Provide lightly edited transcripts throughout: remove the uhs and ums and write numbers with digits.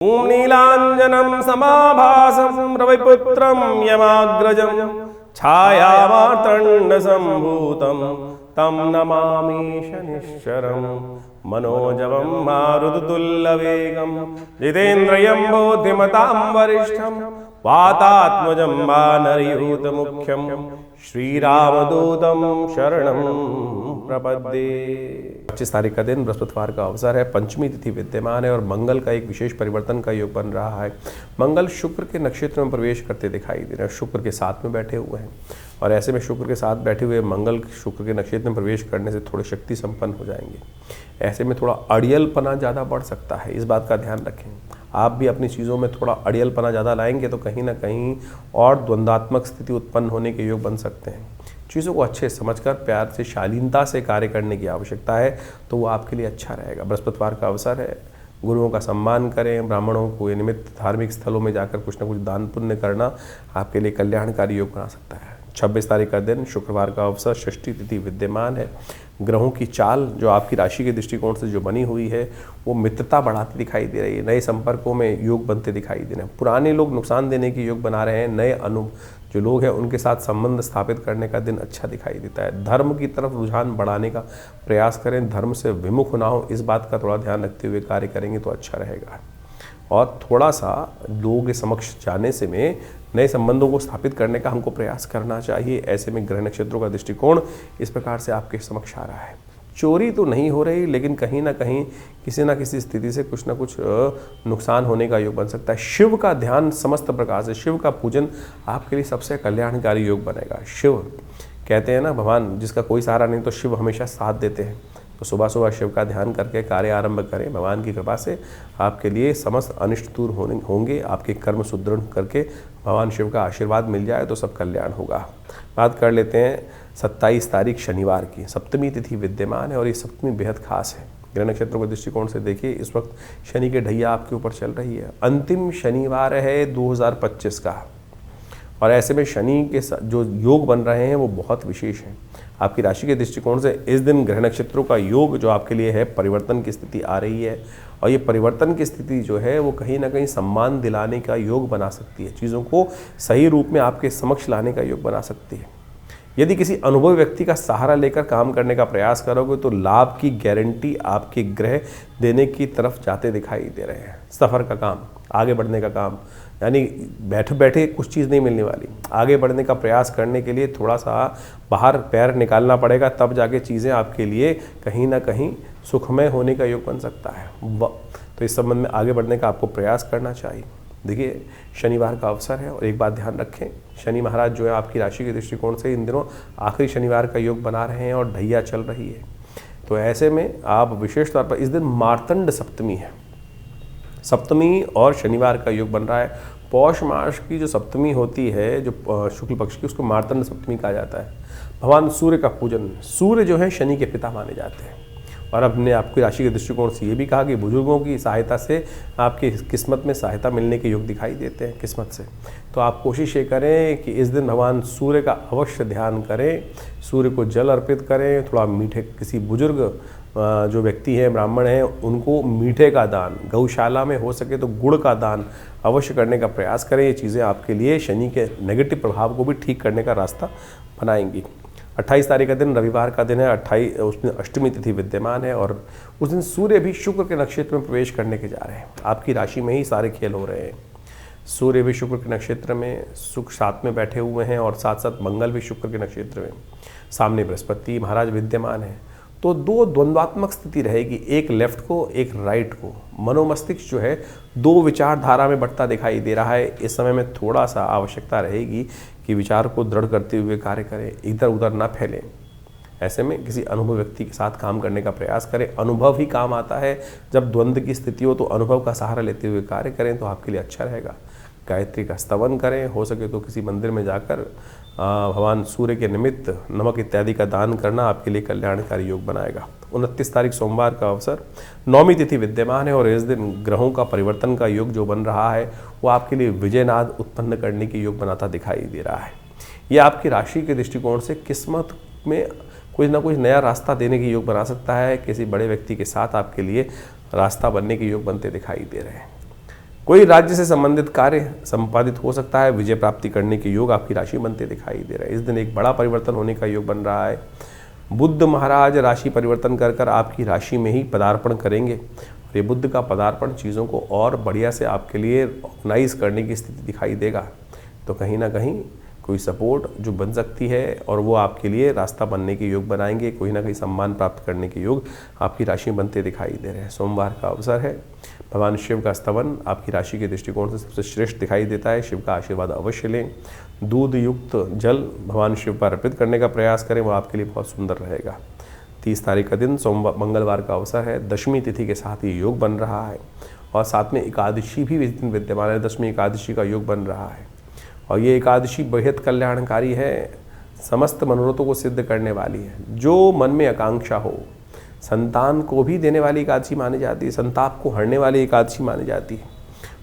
ॐ नीलाञ्जनं समाभासं रविपुत्रं यमाग्रजं छायामार्तण्डसम्भूतं तं नमामि शनिश्चरं मनोजवं मारुततुल्यवेगं जितेन्द्रियं बुद्धिमतां वरिष्ठं वातात्मजं वानरयूथमुख्यं श्रीरामदूतं शरणं प्रपद्ये। 25 तारीख का दिन बृहस्पतिवार का अवसर है, पंचमी तिथि विद्यमान है और मंगल का एक विशेष परिवर्तन का योग बन रहा है। मंगल शुक्र के नक्षत्र में प्रवेश करते दिखाई दे रहे हैं, शुक्र के साथ में बैठे हुए हैं और ऐसे में शुक्र के साथ बैठे हुए मंगल शुक्र के नक्षत्र में प्रवेश करने से थोड़े शक्ति संपन्न हो जाएंगे। ऐसे में थोड़ा अड़ियलपना ज़्यादा बढ़ सकता है, इस बात का ध्यान रखें। आप भी अपनी चीज़ों में थोड़ा अड़ियलपना ज़्यादा लाएंगे तो कहीं ना कहीं और द्वंद्वात्मक स्थिति उत्पन्न होने के योग बन सकते हैं। चीज़ों को अच्छे समझकर प्यार से शालीनता से कार्य करने की आवश्यकता है, तो वो आपके लिए अच्छा रहेगा। बृहस्पतिवार का अवसर है, गुरुओं का सम्मान करें, ब्राह्मणों को निमित्त धार्मिक स्थलों में जाकर कुछ ना कुछ दान पुण्य करना आपके लिए कल्याणकारी योग बना सकता है। 26 तारीख का दिन शुक्रवार का अवसर, षष्ठी तिथि विद्यमान है। ग्रहों की चाल जो आपकी राशि के दृष्टिकोण से जो बनी हुई है वो मित्रता बढ़ाती दिखाई दे रही है, नए संपर्कों में योग बनते दिखाई दे रहे हैं। पुराने लोग नुकसान देने की योग बना रहे हैं, नए जो लोग हैं उनके साथ संबंध स्थापित करने का दिन अच्छा दिखाई देता है। धर्म की तरफ रुझान बढ़ाने का प्रयास करें, धर्म से विमुख ना हो, इस बात का थोड़ा ध्यान रखते हुए कार्य करेंगे तो अच्छा रहेगा। और थोड़ा सा लोगों के समक्ष जाने से में नए संबंधों को स्थापित करने का हमको प्रयास करना चाहिए। ऐसे में ग्रह नक्षत्रों का दृष्टिकोण इस प्रकार से आपके समक्ष आ रहा है। चोरी तो नहीं हो रही, लेकिन कहीं ना कहीं किसी न किसी स्थिति से कुछ ना कुछ नुकसान होने का योग बन सकता है। शिव का ध्यान समस्त प्रकार से, शिव का पूजन आपके लिए सबसे कल्याणकारी योग बनेगा। शिव कहते हैं ना, भगवान जिसका कोई सहारा नहीं तो शिव हमेशा साथ देते हैं। तो सुबह सुबह शिव का ध्यान करके कार्य आरंभ करें, भगवान की कृपा से आपके लिए समस्त अनिष्ट दूर होंगे। आपके कर्म सुदृढ़ करके भगवान शिव का आशीर्वाद मिल जाए तो सब कल्याण होगा। बात कर लेते हैं 27 तारीख शनिवार की, सप्तमी तिथि विद्यमान है और ये सप्तमी बेहद खास है। ग्रह नक्षत्रों के दृष्टिकोण से देखिए, इस वक्त शनि के ढैया आपके ऊपर चल रही है। अंतिम शनिवार है 2025 का और ऐसे में शनि के जो योग बन रहे हैं वो बहुत विशेष हैं। आपकी राशि के दृष्टिकोण से इस दिन ग्रह नक्षत्रों का योग जो आपके लिए है, परिवर्तन की स्थिति आ रही है और ये परिवर्तन की स्थिति जो है वो कहीं ना कहीं सम्मान दिलाने का योग बना सकती है, चीज़ों को सही रूप में आपके समक्ष लाने का योग बना सकती है। यदि किसी अनुभवी व्यक्ति का सहारा लेकर काम करने का प्रयास करोगे तो लाभ की गारंटी आपके ग्रह देने की तरफ जाते दिखाई दे रहे हैं। सफ़र का काम, आगे बढ़ने का काम, यानी बैठे बैठे कुछ चीज़ नहीं मिलने वाली। आगे बढ़ने का प्रयास करने के लिए थोड़ा सा बाहर पैर निकालना पड़ेगा, तब जाके चीज़ें आपके लिए कहीं ना कहीं सुखमय होने का योग बन सकता है। तो इस संबंध में आगे बढ़ने का आपको प्रयास करना चाहिए। देखिए, शनिवार का अवसर है और एक बात ध्यान रखें, शनि महाराज जो है आपकी राशि के दृष्टिकोण से इन दिनों आखिरी शनिवार का योग बना रहे हैं और ढैया चल रही है। तो ऐसे में आप विशेष तौर पर इस दिन मार्तंड सप्तमी है, सप्तमी और शनिवार का योग बन रहा है। पौष मास की जो सप्तमी होती है, जो शुक्ल पक्ष की, उसको मार्तंड सप्तमी कहा जाता है। भगवान सूर्य का पूजन, सूर्य जो है शनि के पिता माने जाते हैं और अपने आपकी राशि के दृष्टिकोण से ये भी कहा कि बुजुर्गों की सहायता से आपकी किस्मत में सहायता मिलने के योग दिखाई देते हैं किस्मत से। तो आप कोशिश ये करें कि इस दिन भगवान सूर्य का अवश्य ध्यान करें, सूर्य को जल अर्पित करें, थोड़ा मीठे, किसी बुजुर्ग जो व्यक्ति हैं, ब्राह्मण हैं, उनको मीठे का दान, गौशाला में हो सके तो गुड़ का दान अवश्य करने का प्रयास करें। ये चीज़ें आपके लिए शनि के नेगेटिव प्रभाव को भी ठीक करने का रास्ता बनाएंगी। 28 तारीख का दिन रविवार का दिन है, उसमें अष्टमी तिथि विद्यमान है और उस दिन सूर्य भी शुक्र के नक्षत्र में प्रवेश करने के जा रहे हैं। आपकी राशि में ही सारे खेल हो रहे हैं। सूर्य भी शुक्र के नक्षत्र में सुख साथ में बैठे हुए हैं और साथ साथ मंगल भी शुक्र के नक्षत्र में, सामने बृहस्पति महाराज विद्यमान है। तो दो द्वंद्वात्मक स्थिति रहेगी, एक लेफ्ट को, एक राइट को। मनोमस्तिष्क जो है दो विचारधारा में बढ़ता दिखाई दे रहा है। इस समय में थोड़ा सा आवश्यकता रहेगी कि विचार को दृढ़ करते हुए कार्य करें, इधर उधर ना फैलें। ऐसे में किसी अनुभवी व्यक्ति के साथ काम करने का प्रयास करें। अनुभव ही काम आता है, जब द्वंद्व की स्थिति हो तो अनुभव का सहारा लेते हुए कार्य करें तो आपके लिए अच्छा रहेगा। गायत्री का स्तवन करें, हो सके तो किसी मंदिर में जाकर भगवान सूर्य के निमित्त नमक इत्यादि का दान करना आपके लिए कल्याणकारी योग बनाएगा। 29 तारीख सोमवार का अवसर, नौमी तिथि विद्यमान है और इस दिन ग्रहों का परिवर्तन का योग जो बन रहा है वो आपके लिए विजयनाद उत्पन्न करने के योग बनाता दिखाई दे रहा है। ये आपकी राशि के दृष्टिकोण से किस्मत में कुछ ना कुछ नया रास्ता देने के योग बना सकता है। किसी बड़े व्यक्ति के साथ आपके लिए रास्ता बनने के योग बनते दिखाई दे रहे हैं। कोई राज्य से संबंधित कार्य संपादित हो सकता है। विजय प्राप्ति करने के योग आपकी राशि बनते दिखाई दे रहे हैं। इस दिन एक बड़ा परिवर्तन होने का योग बन रहा है। बुध महाराज राशि परिवर्तन कर आपकी राशि में ही पदार्पण करेंगे। और ये बुध का पदार्पण चीज़ों को और बढ़िया से आपके लिए ऑर्गेनाइज करने की स्थिति दिखाई देगा। तो कहीं ना कहीं कोई सपोर्ट जो बन सकती है और वो आपके लिए रास्ता बनने के योग बनाएंगे। कोई ना कोई सम्मान प्राप्त करने के योग आपकी राशि बनते दिखाई दे रहे हैं। सोमवार का अवसर है। भगवान शिव का स्तवन आपकी राशि के दृष्टिकोण से सबसे श्रेष्ठ दिखाई देता है। शिव का आशीर्वाद अवश्य लें। दूध युक्त जल भगवान शिव पर अर्पित करने का प्रयास करें, वो आपके लिए बहुत सुंदर रहेगा। 30 तारीख का दिन सोमवार मंगलवार का अवसर है। दशमी तिथि के साथ ये योग बन रहा है और साथ में एकादशी भी इस दिन विद्यमान है। दशमी एकादशी का योग बन रहा है और ये एकादशी बेहद कल्याणकारी है। समस्त मनोरथों को सिद्ध करने वाली है। जो मन में आकांक्षा हो, संतान को भी देने वाली एकादशी मानी जाती है। संताप को हरने वाली एकादशी मानी जाती है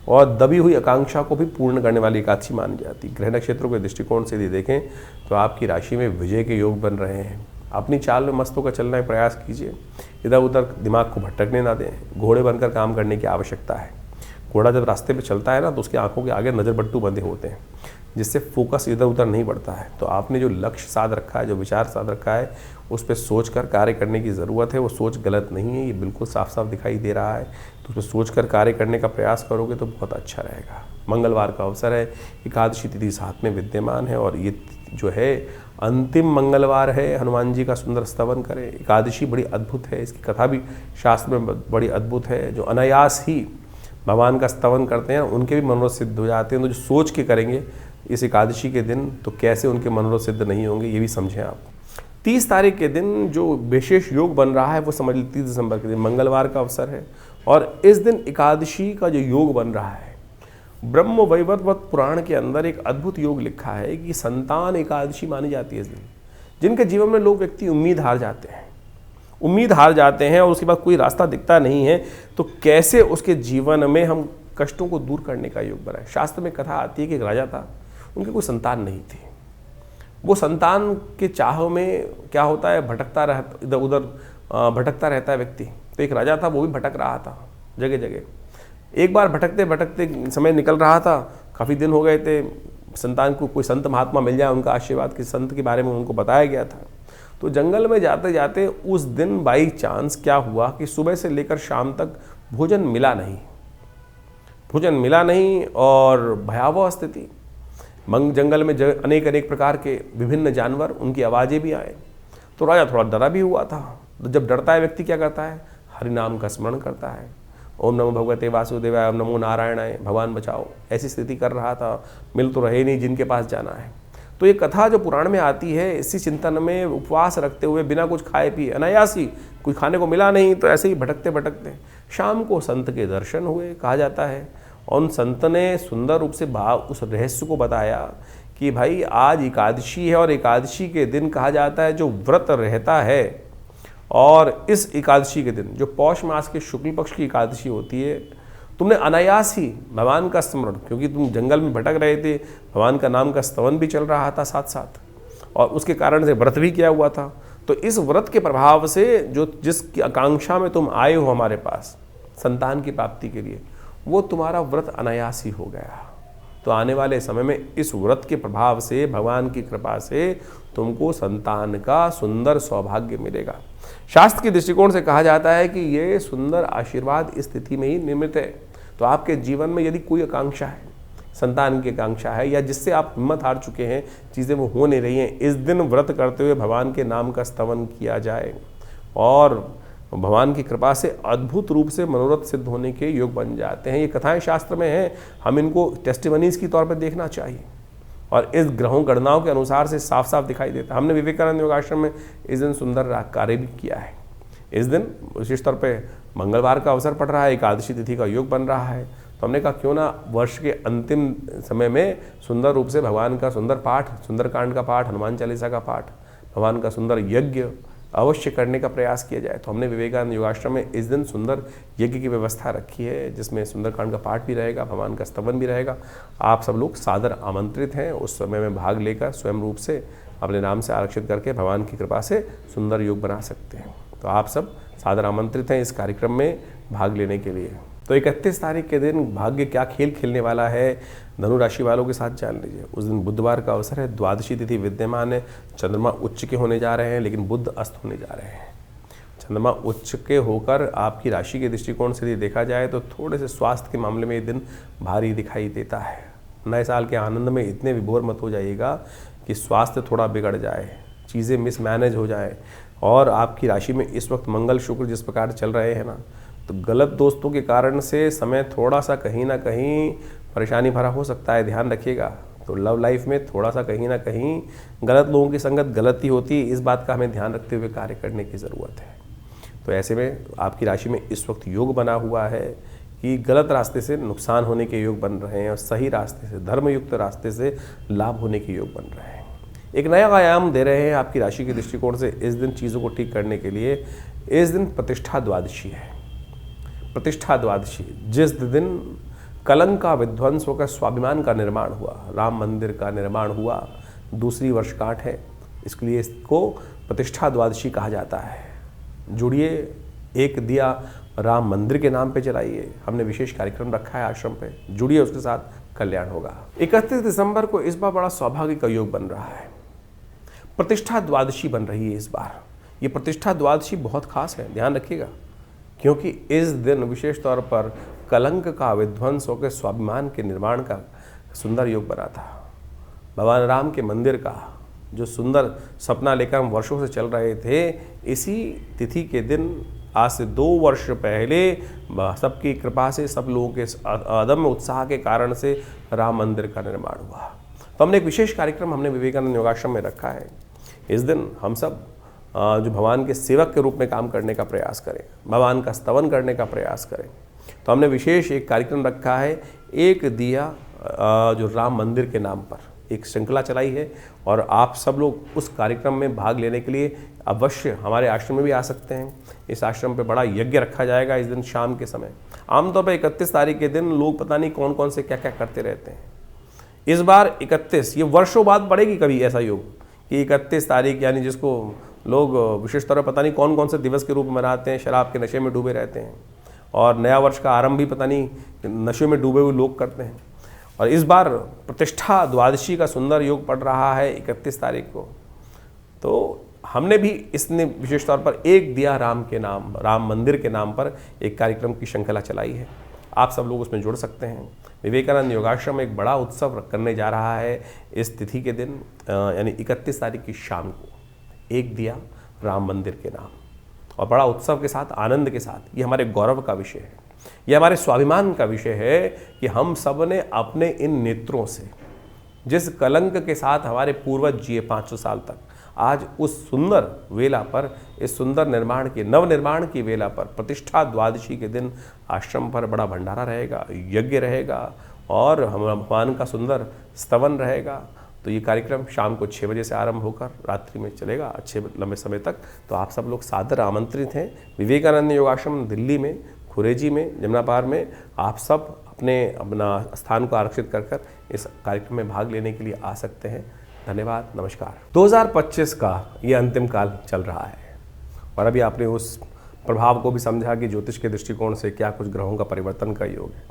और दबी हुई आकांक्षा को भी पूर्ण करने वाली एकादशी मानी जाती है। ग्रह नक्षत्रों के दृष्टिकोण से यदि देखें तो आपकी राशि में विजय के योग बन रहे हैं। अपनी चाल में मस्त होकर चलने का प्रयास कीजिए। इधर उधर दिमाग को भटकने ना दें। घोड़े बनकर काम करने की आवश्यकता है। घोड़ा जब रास्ते पे चलता है ना तो उसकी आंखों के आगे नज़र बट्टू बंधे होते हैं, जिससे फोकस इधर उधर नहीं बढ़ता है। तो आपने जो लक्ष्य साध रखा है, जो विचार साध रखा है, उस पर सोच कर कार्य करने की ज़रूरत है। वो सोच गलत नहीं है, ये बिल्कुल साफ साफ दिखाई दे रहा है। तो उस पर सोच कर कार्य करने का प्रयास करोगे तो बहुत अच्छा रहेगा। मंगलवार का अवसर है। एकादशी तिथि साथ में विद्यमान है और ये जो है अंतिम मंगलवार है। हनुमान जी का सुंदर स्तवन करें। एकादशी बड़ी अद्भुत है, इसकी कथा भी शास्त्र में बड़ी अद्भुत है। जो अनायास ही भगवान का स्तवन करते हैं उनके भी मनोरथ सिद्ध हो जाते हैं। तो जो सोच के करेंगे इस एकादशी के दिन तो कैसे उनके मनोरथ सिद्ध नहीं होंगे, ये भी समझें आप। 30 तारीख के दिन जो विशेष योग बन रहा है वो समझ लीजिए 30 दिसंबर के दिन मंगलवार का अवसर है और इस दिन एकादशी का जो योग बन रहा है, ब्रह्म वैवर्त पुराण के अंदर एक अद्भुत योग लिखा है कि संतान एकादशी मानी जाती है इस दिन। जिनके जीवन में लोग व्यक्ति उम्मीद हार जाते हैं और उसके बाद कोई रास्ता दिखता नहीं है, तो कैसे उसके जीवन में हम कष्टों को दूर करने का योग बनाए। शास्त्र में कथा आती है कि एक राजा था, उनके कोई संतान नहीं थी। वो संतान के चाह में क्या होता है, भटकता रहता, इधर उधर भटकता रहता है व्यक्ति। तो एक राजा था, वो भी भटक रहा था जगह जगह। एक बार भटकते भटकते समय निकल रहा था, काफ़ी दिन हो गए थे। संतान को कोई संत महात्मा मिल जाए, उनका आशीर्वाद किसी संत के बारे में उनको बताया गया था। तो जंगल में जाते जाते उस दिन बाई चांस क्या हुआ कि सुबह से लेकर शाम तक भोजन मिला नहीं और भयावह स्थिति। जंगल में अनेक प्रकार के विभिन्न जानवर, उनकी आवाज़ें भी आए। तो राजा थोड़ा डरा भी हुआ था। तो जब डरता है व्यक्ति क्या करता है, हरि नाम का स्मरण करता है। ओम नमो भगवते वासुदेवाय, ओम नमो नारायणाय, भगवान बचाओ। ऐसी स्थिति कर रहा था, मिल तो रहे नहीं जिनके पास जाना है। तो ये कथा जो पुराण में आती है, इसी चिंतन में उपवास रखते हुए बिना कुछ खाए पिए, अनायासी, कुछ खाने को मिला नहीं तो ऐसे ही भटकते भटकते शाम को संत के दर्शन हुए, कहा जाता है। और उन संत ने सुंदर रूप से उस रहस्य को बताया कि भाई आज एकादशी है और एकादशी के दिन कहा जाता है जो व्रत रहता है, और इस एकादशी के दिन जो पौष मास के शुक्ल पक्ष की एकादशी होती है, तुमने अनायास ही भगवान का स्मरण, क्योंकि तुम जंगल में भटक रहे थे, भगवान का नाम का स्तवन भी चल रहा था साथ साथ, और उसके कारण से व्रत भी किया हुआ था। तो इस व्रत के प्रभाव से जो जिसकी आकांक्षा में तुम आए हो हमारे पास संतान की प्राप्ति के लिए, वो तुम्हारा व्रत अनायास ही हो गया। तो आने वाले समय में इस व्रत के प्रभाव से, भगवान की कृपा से तुमको संतान का सुंदर सौभाग्य मिलेगा। शास्त्र के दृष्टिकोण से कहा जाता है कि ये सुंदर आशीर्वाद इस स्थिति में ही निर्मित है। तो आपके जीवन में यदि कोई आकांक्षा है, संतान की आकांक्षा है, या जिससे आप हिम्मत हार चुके हैं, चीज़ें वो हो नहीं रही हैं, इस दिन व्रत करते हुए भगवान के नाम का स्तवन किया जाए और भगवान की कृपा से अद्भुत रूप से मनोरथ सिद्ध होने के योग बन जाते हैं। ये कथाएं शास्त्र में हैं, हम इनको टेस्टिमनीज की तौर पर देखना चाहिए और इस ग्रहों गणनाओं के अनुसार से साफ साफ दिखाई देता है। हमने विवेकानंद योगाश्रम में इस दिन सुंदर कार्य भी किया है। इस दिन विशेष तौर पे मंगलवार का अवसर पड़ रहा है, एकादशी तिथि का योग बन रहा है, तो हमने कहा क्यों ना वर्ष के अंतिम समय में सुंदर रूप से भगवान का सुंदर पाठ, सुंदरकांड का पाठ, हनुमान चालीसा का पाठ, भगवान का सुंदर यज्ञ अवश्य करने का प्रयास किया जाए। तो हमने विवेकानंद योगाश्रम में इस दिन सुंदर यज्ञ की व्यवस्था रखी है, जिसमें सुंदरकांड का पाठ भी रहेगा, भगवान का स्तवन भी रहेगा। आप सब लोग सादर आमंत्रित हैं उस समय में भाग लेकर स्वयं रूप से अपने नाम से आरक्षित करके भगवान की कृपा से सुंदर योग बना सकते हैं। तो आप सब सादर आमंत्रित हैं इस कार्यक्रम में भाग लेने के लिए। तो 31 तारीख के दिन भाग्य क्या खेल खेलने वाला है धनु राशि वालों के साथ जान लीजिए। उस दिन बुधवार का अवसर है, द्वादशी तिथि विद्यमान है, चंद्रमा उच्च के होने जा रहे हैं लेकिन बुध अस्त होने जा रहे हैं। चंद्रमा उच्च के होकर आपकी राशि के दृष्टिकोण से यदि देखा जाए तो थोड़े से स्वास्थ्य के मामले में ये दिन भारी दिखाई देता है। नए साल के आनंद में इतने विभोर मत हो जाइएगा कि स्वास्थ्य थोड़ा बिगड़ जाए, चीज़ें मिसमैनेज हो जाए। और आपकी राशि में इस वक्त मंगल शुक्र जिस प्रकार चल रहे हैं ना, तो गलत दोस्तों के कारण से समय थोड़ा सा कहीं ना कहीं परेशानी भरा हो सकता है, ध्यान रखिएगा। तो लव लाइफ में थोड़ा सा कहीं ना कहीं गलत लोगों की संगत गलती होती है, इस बात का हमें ध्यान रखते हुए कार्य करने की ज़रूरत है। तो ऐसे में आपकी राशि में इस वक्त योग बना हुआ है कि गलत रास्ते से नुकसान होने के योग बन रहे हैं और सही रास्ते से, धर्मयुक्त रास्ते से लाभ होने के योग बन रहे हैं। एक नया आयाम दे रहे हैं आपकी राशि के दृष्टिकोण से इस दिन चीज़ों को ठीक करने के लिए। इस दिन प्रतिष्ठा द्वादशी है। प्रतिष्ठा द्वादशी जिस दिन कलंक का विध्वंस होकर स्वाभिमान का निर्माण हुआ, राम मंदिर का निर्माण हुआ, दूसरी वर्षगांठ है, इसके लिए इसको प्रतिष्ठा द्वादशी कहा जाता है। जुड़िए, एक दिया राम मंदिर के नाम पे जलाइए। हमने विशेष कार्यक्रम रखा है आश्रम पे, जुड़िए, उसके साथ कल्याण होगा। 31 दिसंबर को इस बार बड़ा सौभाग्य का योग बन रहा है, प्रतिष्ठा द्वादशी बन रही है इस बार। ये प्रतिष्ठा द्वादशी बहुत खास है, ध्यान रखिएगा, क्योंकि इस दिन विशेष तौर पर कलंक का विध्वंस होकर स्वाभिमान के निर्माण का सुंदर योग बना था। भगवान राम के मंदिर का जो सुंदर सपना लेकर हम वर्षों से चल रहे थे, इसी तिथि के दिन आज से 2 वर्ष पहले सबकी कृपा से, सब लोगों के अदम्य उत्साह के कारण से राम मंदिर का निर्माण हुआ। तो हमने एक विशेष कार्यक्रम हमने विवेकानंद योगाश्रम में रखा है। इस दिन हम सब जो भगवान के सेवक के रूप में काम करने का प्रयास करें, भगवान का स्तवन करने का प्रयास करें। तो हमने विशेष एक कार्यक्रम रखा है, एक दिया जो राम मंदिर के नाम पर एक श्रृंखला चलाई है, और आप सब लोग उस कार्यक्रम में भाग लेने के लिए अवश्य हमारे आश्रम में भी आ सकते हैं। इस आश्रम पे बड़ा यज्ञ रखा जाएगा इस दिन शाम के समय। आमतौर पर 31 तारीख के दिन लोग पता नहीं कौन कौन से क्या क्या करते रहते हैं। इस बार 31, ये वर्षों बाद पड़ेगी कभी ऐसा योग कि 31 तारीख, यानी जिसको लोग विशेष तौर पर पता नहीं कौन कौन से दिवस के रूप में मनाते हैं, शराब के नशे में डूबे रहते हैं, और नया वर्ष का आरंभ भी पता नहीं नशे में डूबे हुए लोग करते हैं। और इस बार प्रतिष्ठा द्वादशी का सुंदर योग पड़ रहा है 31 तारीख को। तो हमने भी इसने विशेष तौर पर एक दिया राम के नाम, राम मंदिर के नाम पर एक कार्यक्रम की श्रृंखला चलाई है। आप सब लोग उसमें जुड़ सकते हैं। विवेकानंद योगाश्रम एक बड़ा उत्सव करने जा रहा है इस तिथि के दिन, यानी 31 तारीख की शाम को, एक दिया राम मंदिर के नाम, और बड़ा उत्सव के साथ, आनंद के साथ। ये हमारे गौरव का विषय है, ये हमारे स्वाभिमान का विषय है कि हम सब ने अपने इन नेत्रों से जिस कलंक के साथ हमारे पूर्वज जिए 500 साल तक, आज उस सुंदर वेला पर, इस सुंदर निर्माण की, नव निर्माण की वेला पर, प्रतिष्ठा द्वादशी के दिन आश्रम पर बड़ा भंडारा रहेगा, यज्ञ रहेगा, और हम भगवान का सुंदर स्तवन रहेगा। तो ये कार्यक्रम शाम को 6 बजे से आरंभ होकर रात्रि में चलेगा अच्छे लंबे समय तक। तो आप सब लोग सादर आमंत्रित हैं। विवेकानंद योगाश्रम दिल्ली में, खुरेजी में, जमुना पार में आप सब अपना स्थान को आरक्षित कर इस कार्यक्रम में भाग लेने के लिए आ सकते हैं। धन्यवाद, नमस्कार। 2025 का ये अंतिम काल चल रहा है, और अभी आपने उस प्रभाव को भी समझा कि ज्योतिष के दृष्टिकोण से क्या कुछ ग्रहों का परिवर्तन का योग है।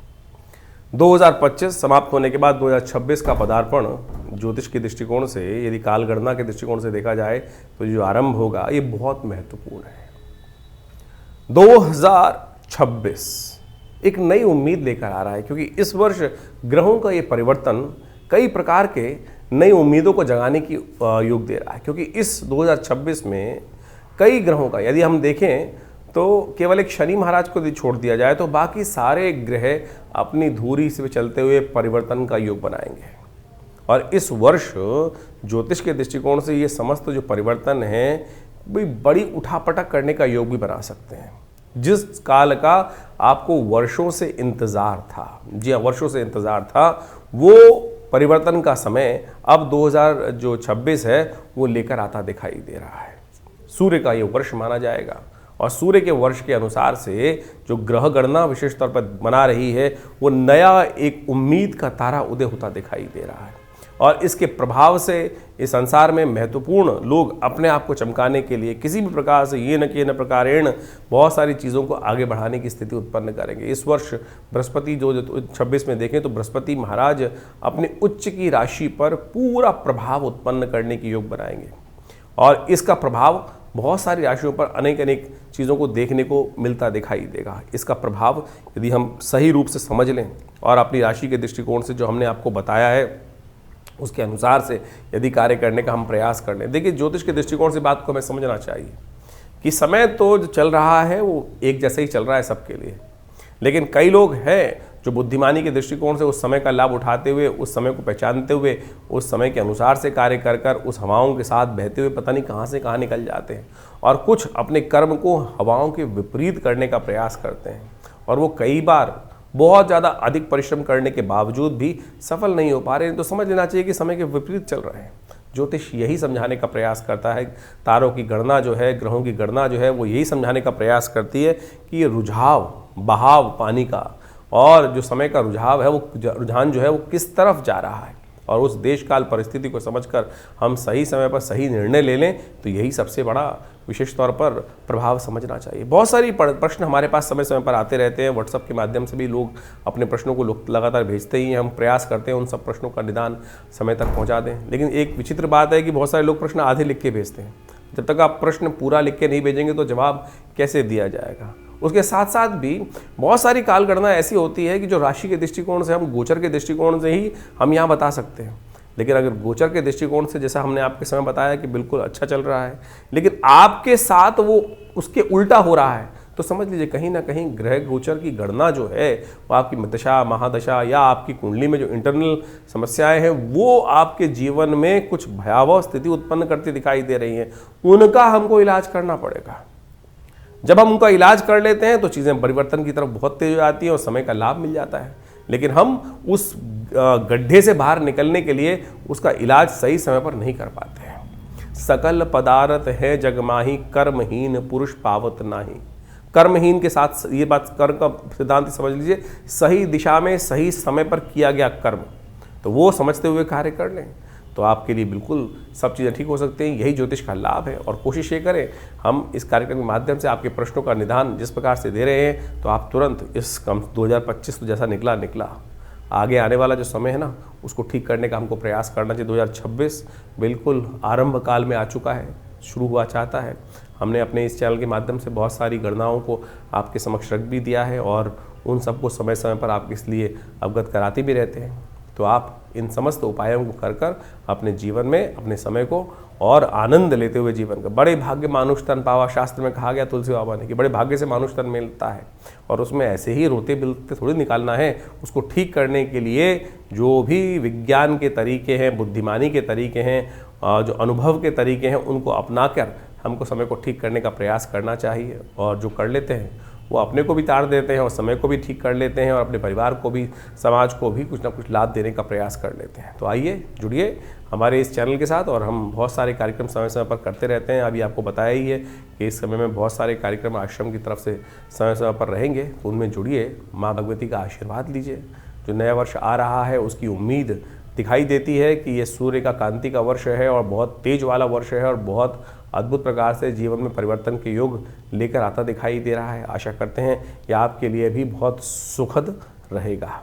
2025 समाप्त होने के बाद 2026 का पदार्पण ज्योतिष के दृष्टिकोण से, यदि कालगणना के दृष्टिकोण से देखा जाए तो जो आरंभ होगा ये बहुत महत्वपूर्ण है। 2026 एक नई उम्मीद लेकर आ रहा है, क्योंकि इस वर्ष ग्रहों का ये परिवर्तन कई प्रकार के नई उम्मीदों को जगाने की योग दे रहा है। क्योंकि इस 2026 में कई ग्रहों का, यदि हम देखें तो केवल एक शनि महाराज को यदि छोड़ दिया जाए तो बाकी सारे ग्रह अपनी धुरी से चलते हुए परिवर्तन का योग बनाएंगे। और इस वर्ष ज्योतिष के दृष्टिकोण से ये समस्त जो परिवर्तन है भी बड़ी उठापटक करने का योग भी बना सकते हैं। जिस काल का आपको वर्षों से इंतजार था, जी हाँ, वर्षों से इंतजार था, वो परिवर्तन का समय अब 2026 है वो लेकर आता दिखाई दे रहा है। सूर्य का ये वर्ष माना जाएगा, और सूर्य के वर्ष के अनुसार से जो ग्रह गणना विशेष तौर पर बना रही है, वो नया एक उम्मीद का तारा उदय होता दिखाई दे रहा है। और इसके प्रभाव से इस संसार में महत्वपूर्ण लोग अपने आप को चमकाने के लिए किसी भी प्रकार से ये न प्रकारेण बहुत सारी चीज़ों को आगे बढ़ाने की स्थिति उत्पन्न करेंगे। इस वर्ष बृहस्पति जो 26 में देखें तो बृहस्पति महाराज अपने उच्च की राशि पर पूरा प्रभाव उत्पन्न करने की योग बनाएंगे और इसका प्रभाव बहुत सारी राशियों पर अनेक चीज़ों को देखने को मिलता दिखाई देगा। इसका प्रभाव यदि हम सही रूप से समझ लें और अपनी राशि के दृष्टिकोण से जो हमने आपको बताया है उसके अनुसार से यदि कार्य करने का हम प्रयास कर लें। देखिए, ज्योतिष के दृष्टिकोण से बात को हमें समझना चाहिए कि समय तो जो चल रहा है वो एक जैसे ही चल रहा है सबके लिए, लेकिन कई लोग हैं जो बुद्धिमानी के दृष्टिकोण से उस समय का लाभ उठाते हुए, उस समय को पहचानते हुए, उस समय के अनुसार से कार्य कर उस हवाओं के साथ बहते हुए पता नहीं कहाँ से कहाँ निकल जाते हैं और कुछ अपने कर्म को हवाओं के विपरीत करने का प्रयास करते हैं और वो कई बार बहुत ज़्यादा अधिक परिश्रम करने के बावजूद भी सफल नहीं हो पा रहे हैं। तो समझ लेना चाहिए कि समय के विपरीत चल रहे हैं। ज्योतिष यही समझाने का प्रयास करता है, तारों की गणना जो है, ग्रहों की गणना जो है, वो यही समझाने का प्रयास करती है कि ये रुझाव, बहाव पानी का और जो समय का रुझाव है, वो रुझान जो है वो किस तरफ जा रहा है और उस देश काल परिस्थिति को समझकर हम सही समय पर सही निर्णय ले लें तो यही सबसे बड़ा विशेष तौर पर प्रभाव समझना चाहिए। बहुत सारी प्रश्न हमारे पास समय समय पर आते रहते हैं। व्हाट्सएप के माध्यम से भी लोग अपने प्रश्नों को लगातार भेजते ही हैं। हम प्रयास करते हैं उन सब प्रश्नों का निदान समय तक पहुंचा दें, लेकिन एक विचित्र बात है कि बहुत सारे लोग प्रश्न आधे लिख के भेजते हैं। जब तक आप प्रश्न पूरा लिख के नहीं भेजेंगे तो जवाब कैसे दिया जाएगा। उसके साथ साथ भी बहुत सारी कालगणना ऐसी होती है कि जो राशि के दृष्टिकोण से, हम गोचर के दृष्टिकोण से ही हम यहाँ बता सकते हैं, लेकिन अगर गोचर के दृष्टिकोण से जैसा हमने आपके समय बताया कि बिल्कुल अच्छा चल रहा है, लेकिन आपके साथ वो उसके उल्टा हो रहा है, तो समझ लीजिए कहीं ना कहीं ग्रह गोचर की गणना जो है वो आपकी दशा, महादशा या आपकी कुंडली में जो इंटरनल समस्याएं हैं वो आपके जीवन में कुछ भयावह स्थिति उत्पन्न करती दिखाई दे रही हैं। उनका हमको इलाज करना पड़ेगा। जब हम उनका इलाज कर लेते हैं तो चीज़ें परिवर्तन की तरफ बहुत तेज हो जाती हैं और समय का लाभ मिल जाता है, लेकिन हम उस गड्ढे से बाहर निकलने के लिए उसका इलाज सही समय पर नहीं कर पाते हैं। सकल पदार्थ है जगमाही, कर्महीन पुरुष पावत नाही। कर्महीन के साथ ये बात, कर्म का सिद्धांत समझ लीजिए, सही दिशा में सही समय पर किया गया कर्म, तो वो समझते हुए कार्य कर लें तो आपके लिए बिल्कुल सब चीज़ें ठीक हो सकती हैं। यही ज्योतिष का लाभ है और कोशिश ये करें हम इस कार्यक्रम के माध्यम से आपके प्रश्नों का निदान जिस प्रकार से दे रहे हैं तो आप तुरंत इस 2025 तो जैसा निकला आगे आने वाला जो समय है ना उसको ठीक करने का हमको प्रयास करना चाहिए। 2026 बिल्कुल आरंभ काल में आ चुका है, शुरू हुआ चाहता है। हमने अपने इस चैनल के माध्यम से बहुत सारी गणनाओं को आपके समक्ष रख भी दिया है और उन सबको समय समय पर आपके इसलिए अवगत कराते भी रहते हैं। तो आप इन समस्त उपायों को कर अपने जीवन में अपने समय को और आनंद लेते हुए जीवन का, बड़े भाग्य मानुष तन पावा, शास्त्र में कहा गया तुलसी बाबा ने कि बड़े भाग्य से मानुष तन मिलता है और उसमें ऐसे ही रोते बिलते थोड़ी निकालना है। उसको ठीक करने के लिए जो भी विज्ञान के तरीके हैं, बुद्धिमानी के तरीके हैं, जो अनुभव के तरीके हैं, उनको अपनाकर हमको समय को ठीक करने का प्रयास करना चाहिए। और जो कर लेते हैं वो अपने को भी तार देते हैं और समय को भी ठीक कर लेते हैं और अपने परिवार को भी, समाज को भी कुछ ना कुछ लाभ देने का प्रयास कर लेते हैं। तो आइए जुड़िए हमारे इस चैनल के साथ और हम बहुत सारे कार्यक्रम समय समय पर करते रहते हैं। अभी आपको बताया ही है कि इस समय में बहुत सारे कार्यक्रम आश्रम की तरफ से समय समय पर रहेंगे, तो उनमें जुड़िए, माँ भगवती का आशीर्वाद लीजिए। जो नया वर्ष आ रहा है उसकी उम्मीद दिखाई देती है कि ये सूर्य का कांति का वर्ष है और बहुत तेज वाला वर्ष है और बहुत अद्भुत प्रकार से जीवन में परिवर्तन के योग लेकर आता दिखाई दे रहा है। आशा करते हैं कि आपके लिए भी बहुत सुखद रहेगा।